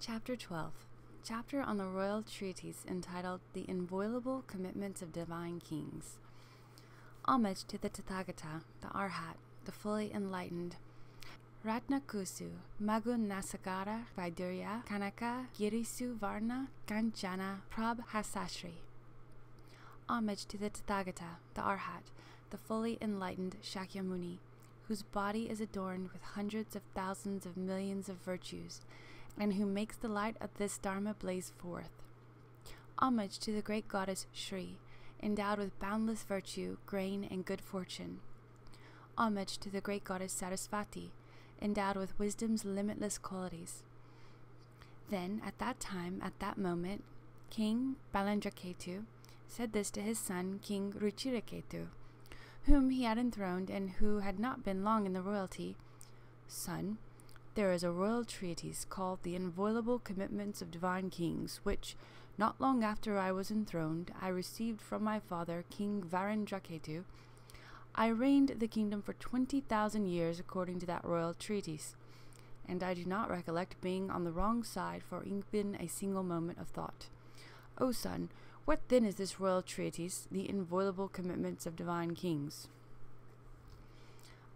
Chapter 12. Chapter on the royal treatise entitled The Inviolable Commitments of Divine Kings. Homage to the Tathagata, the Arhat, the fully enlightened. Ratnakusu, Magun Nasagara, Vaidurya, Kanaka, Girisu Varna, Kanchana, Prabhasashri. Homage to the Tathagata, the Arhat, the fully enlightened Shakyamuni, whose body is adorned with hundreds of thousands of millions of virtues, and who makes the light of this Dharma blaze forth. Homage to the great goddess Shri, endowed with boundless virtue, grain, and good fortune. Homage to the great goddess Sarasvati, endowed with wisdom's limitless qualities. Then, at that time, at that moment, King Varendraketu said this to his son, King Ruchiraketu, whom he had enthroned and who had not been long in the royalty. Son, there is a royal treatise called The Inviolable Commitments of Divine Kings, which, not long after I was enthroned, I received from my father, King Varendraketu. I reigned the kingdom for 20,000 years according to that royal treatise, and I do not recollect being on the wrong side for even a single moment of thought. O son, what then is this royal treatise, The Inviolable Commitments of Divine Kings?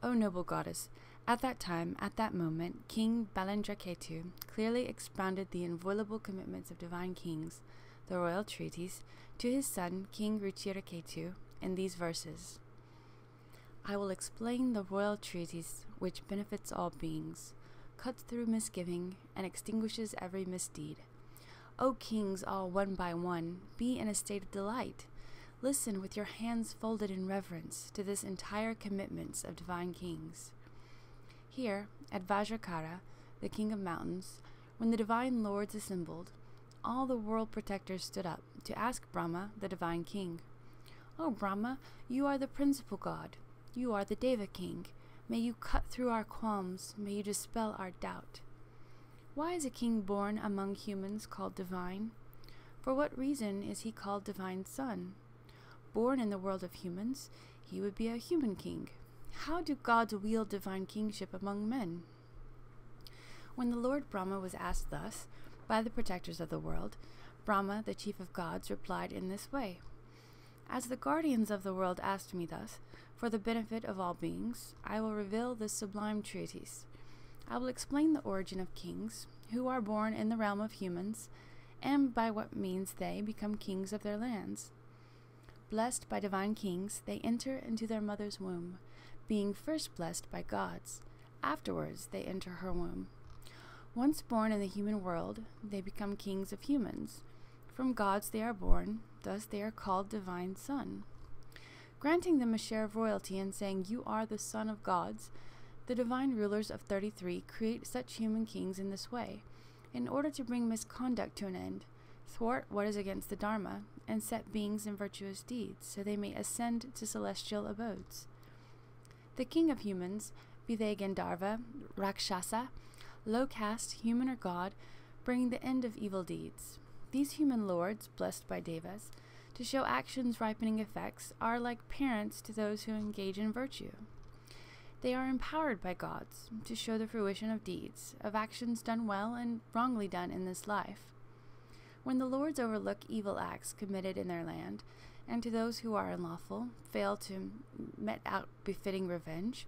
O noble goddess, at that time, at that moment, King Varendraketu clearly expounded the inviolable commitments of divine kings, the royal treatise, to his son, King Ruchiraketu, in these verses. I will explain the royal treatise which benefits all beings, cuts through misgiving, and extinguishes every misdeed. O kings all one by one, be in a state of delight. Listen with your hands folded in reverence to this entire commitments of divine kings. Here, at Vajrakara, the king of mountains, when the divine lords assembled, all the world protectors stood up to ask Brahma, the divine king, O Brahma, you are the principal god. You are the Deva king. May you cut through our qualms. May you dispel our doubt. Why is a king born among humans called divine? For what reason is he called divine son? Born in the world of humans, he would be a human king. How do gods wield divine kingship among men? When the Lord Brahma was asked thus by the protectors of the world, Brahma, the chief of gods, replied in this way. As the guardians of the world asked me thus, for the benefit of all beings, I will reveal this sublime treatise. I will explain the origin of kings, who are born in the realm of humans, and by what means they become kings of their lands. Blessed by divine kings, they enter into their mother's womb, being first blessed by gods. Afterwards, they enter her womb. Once born in the human world, they become kings of humans. From gods they are born, thus they are called divine son. Granting them a share of royalty and saying, You are the son of gods, the divine rulers of 33 create such human kings in this way, in order to bring misconduct to an end, thwart what is against the Dharma, and set beings in virtuous deeds, so they may ascend to celestial abodes. The king of humans, be they Gandharva, Rakshasa, low caste, human or god, bring the end of evil deeds. These human lords, blessed by devas, to show actions ripening effects, are like parents to those who engage in virtue. They are empowered by gods to show the fruition of deeds, of actions done well and wrongly done in this life. When the lords overlook evil acts committed in their land, and to those who are unlawful, fail to mete out befitting revenge,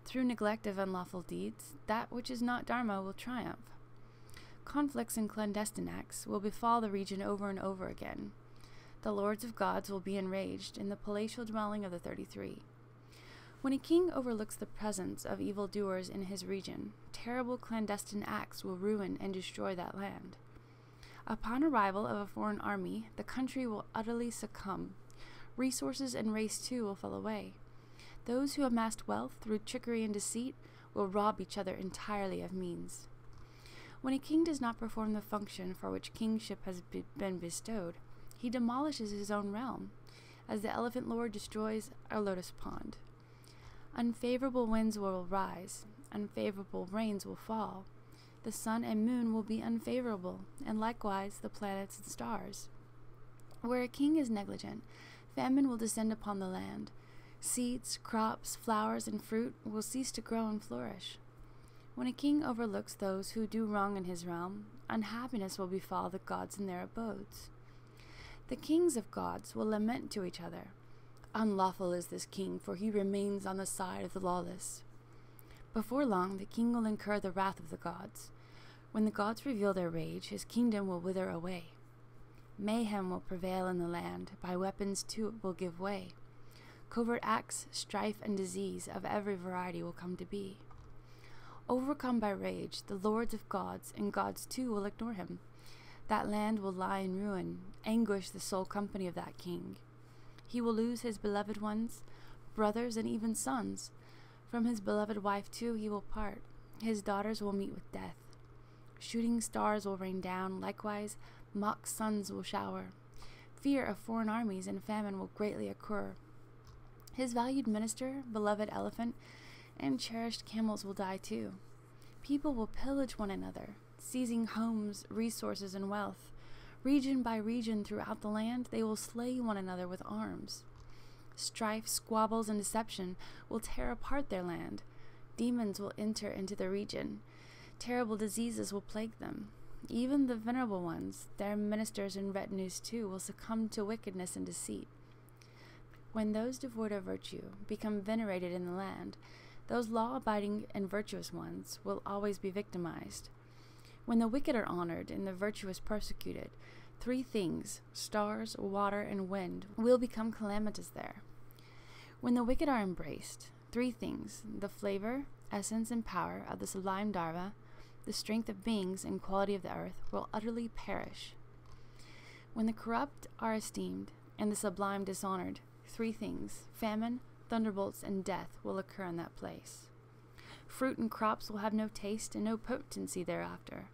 through neglect of unlawful deeds, that which is not Dharma will triumph. Conflicts and clandestine acts will befall the region over and over again. The lords of gods will be enraged in the palatial dwelling of the 33. When a king overlooks the presence of evildoers in his region, terrible clandestine acts will ruin and destroy that land. Upon arrival of a foreign army, the country will utterly succumb. Resources and race too will fall away. Those who amassed wealth through trickery and deceit will rob each other entirely of means. When a king does not perform the function for which kingship has been bestowed, he demolishes his own realm, as the elephant lord destroys a lotus pond. Unfavorable winds will rise, unfavorable rains will fall. The sun and moon will be unfavorable, and likewise the planets and stars. Where a king is negligent, famine will descend upon the land. Seeds, crops, flowers, and fruit will cease to grow and flourish. When a king overlooks those who do wrong in his realm, unhappiness will befall the gods in their abodes. The kings of gods will lament to each other, "Unlawful is this king, for he remains on the side of the lawless." Before long, the king will incur the wrath of the gods. When the gods reveal their rage, his kingdom will wither away. Mayhem will prevail in the land, by weapons too it will give way. Covert acts, strife, and disease of every variety will come to be. Overcome by rage, the lords of gods and gods too will ignore him. That land will lie in ruin, anguish the sole company of that king. He will lose his beloved ones, brothers, and even sons. From his beloved wife too he will part. His daughters will meet with death. Shooting stars will rain down, likewise mock suns will shower. Fear of foreign armies and famine will greatly occur. His valued minister, beloved elephant, and cherished camels will die too. People will pillage one another, seizing homes, resources, and wealth. Region by region throughout the land, they will slay one another with arms. Strife, squabbles, and deception will tear apart their land. Demons will enter into the region. Terrible diseases will plague them. Even the venerable ones, their ministers and retinues too, will succumb to wickedness and deceit. When those devoid of virtue become venerated in the land, those law-abiding and virtuous ones will always be victimized. When the wicked are honored and the virtuous persecuted, three things, stars, water, and wind, will become calamitous there. When the wicked are embraced, three things, the flavor, essence, and power of the sublime Dharma, the strength of beings and quality of the earth, will utterly perish. When the corrupt are esteemed and the sublime dishonored, three things, famine, thunderbolts, and death will occur in that place. Fruit and crops will have no taste and no potency thereafter.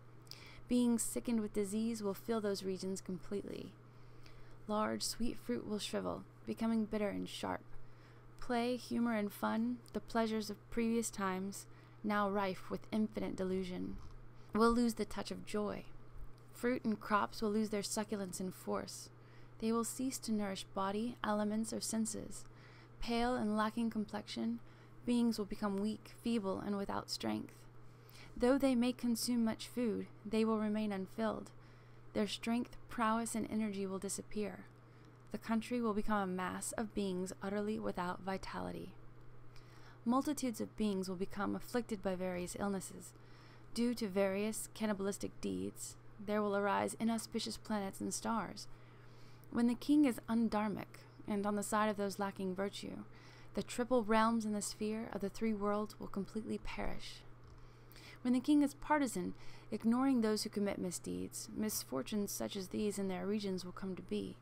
Beings sickened with disease will fill those regions completely. Large, sweet fruit will shrivel, becoming bitter and sharp. Play, humor, and fun, the pleasures of previous times, now rife with infinite delusion, will lose the touch of joy. Fruit and crops will lose their succulence and force. They will cease to nourish body, elements, or senses. Pale and lacking complexion, beings will become weak, feeble, and without strength. Though they may consume much food, they will remain unfilled. Their strength, prowess, and energy will disappear. The country will become a mass of beings utterly without vitality. Multitudes of beings will become afflicted by various illnesses. Due to various cannibalistic deeds, there will arise inauspicious planets and stars. When the king is undharmic, and on the side of those lacking virtue, the triple realms in the sphere of the three worlds will completely perish. When the king is partisan, ignoring those who commit misdeeds, misfortunes such as these in their regions will come to be.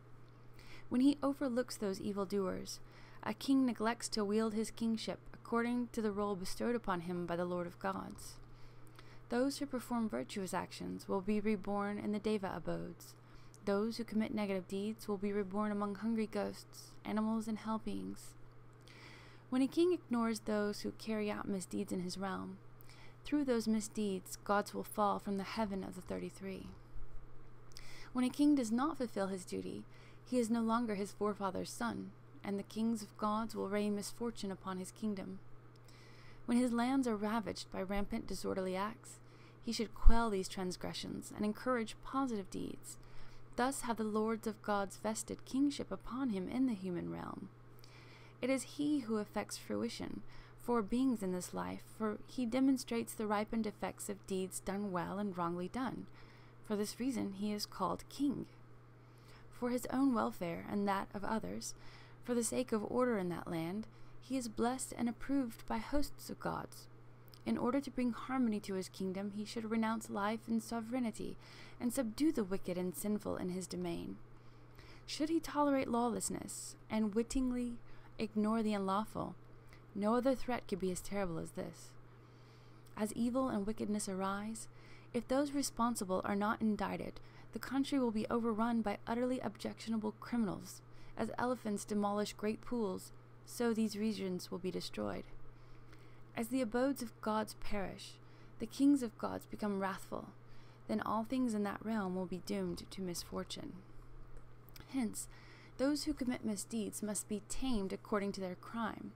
When he overlooks those evildoers, a king neglects to wield his kingship according to the role bestowed upon him by the Lord of Gods. Those who perform virtuous actions will be reborn in the Deva abodes. Those who commit negative deeds will be reborn among hungry ghosts, animals, and hell beings. When a king ignores those who carry out misdeeds in his realm, through those misdeeds gods will fall from the heaven of the 33. When a king does not fulfill his duty, he is no longer his forefather's son, and the kings of gods will rain misfortune upon his kingdom. When his lands are ravaged by rampant disorderly acts, he should quell these transgressions and encourage positive deeds. Thus have the lords of gods vested kingship upon him in the human realm. It is he who effects fruition for beings in this life, for he demonstrates the ripened effects of deeds done well and wrongly done. For this reason he is called king. For his own welfare and that of others, for the sake of order in that land, he is blessed and approved by hosts of gods. In order to bring harmony to his kingdom, he should renounce life and sovereignty, and subdue the wicked and sinful in his domain. Should he tolerate lawlessness, and wittingly ignore the unlawful, no other threat could be as terrible as this. As evil and wickedness arise, if those responsible are not indicted, the country will be overrun by utterly objectionable criminals. As elephants demolish great pools, so these regions will be destroyed. As the abodes of gods perish, the kings of gods become wrathful, then all things in that realm will be doomed to misfortune. Hence, those who commit misdeeds must be tamed according to their crime.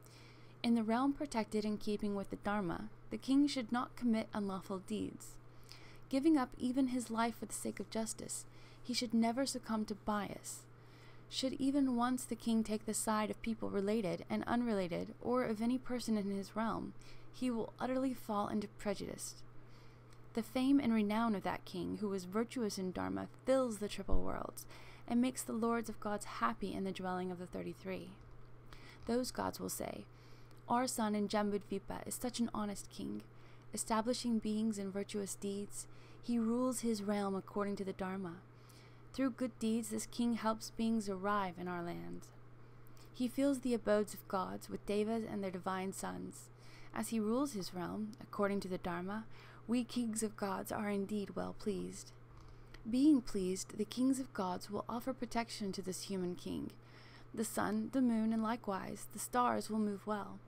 In the realm protected in keeping with the Dharma, the king should not commit unlawful deeds. Giving up even his life for the sake of justice, he should never succumb to bias. Should even once the king take the side of people related and unrelated, or of any person in his realm, he will utterly fall into prejudice. The fame and renown of that king who was virtuous in Dharma fills the triple worlds, and makes the lords of gods happy in the dwelling of the 33. Those gods will say, "Our son in Jambudvipa is such an honest king. Establishing beings in virtuous deeds, he rules his realm according to the Dharma. Through good deeds, this king helps beings arrive in our land. He fills the abodes of gods with devas and their divine sons. As he rules his realm, according to the Dharma, we kings of gods are indeed well pleased. Being pleased, the kings of gods will offer protection to this human king. The sun, the moon, and likewise the stars will move well.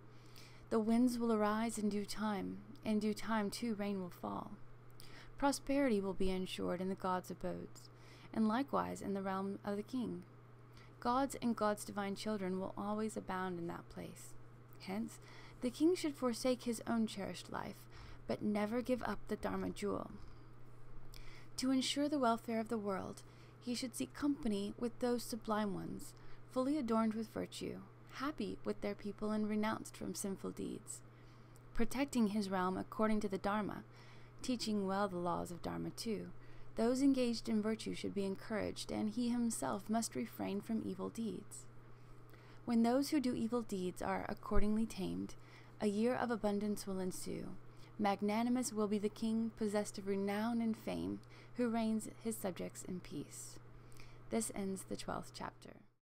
The winds will arise in due time too rain will fall. Prosperity will be ensured in the gods' abodes, and likewise in the realm of the king. Gods and God's divine children will always abound in that place. Hence, the king should forsake his own cherished life, but never give up the Dharma jewel. To ensure the welfare of the world, he should seek company with those sublime ones, fully adorned with virtue, happy with their people and renounced from sinful deeds. Protecting his realm according to the Dharma, teaching well the laws of Dharma too, those engaged in virtue should be encouraged, and he himself must refrain from evil deeds. When those who do evil deeds are accordingly tamed, a year of abundance will ensue. Magnanimous will be the king, possessed of renown and fame, who reigns his subjects in peace. This ends the 12th chapter.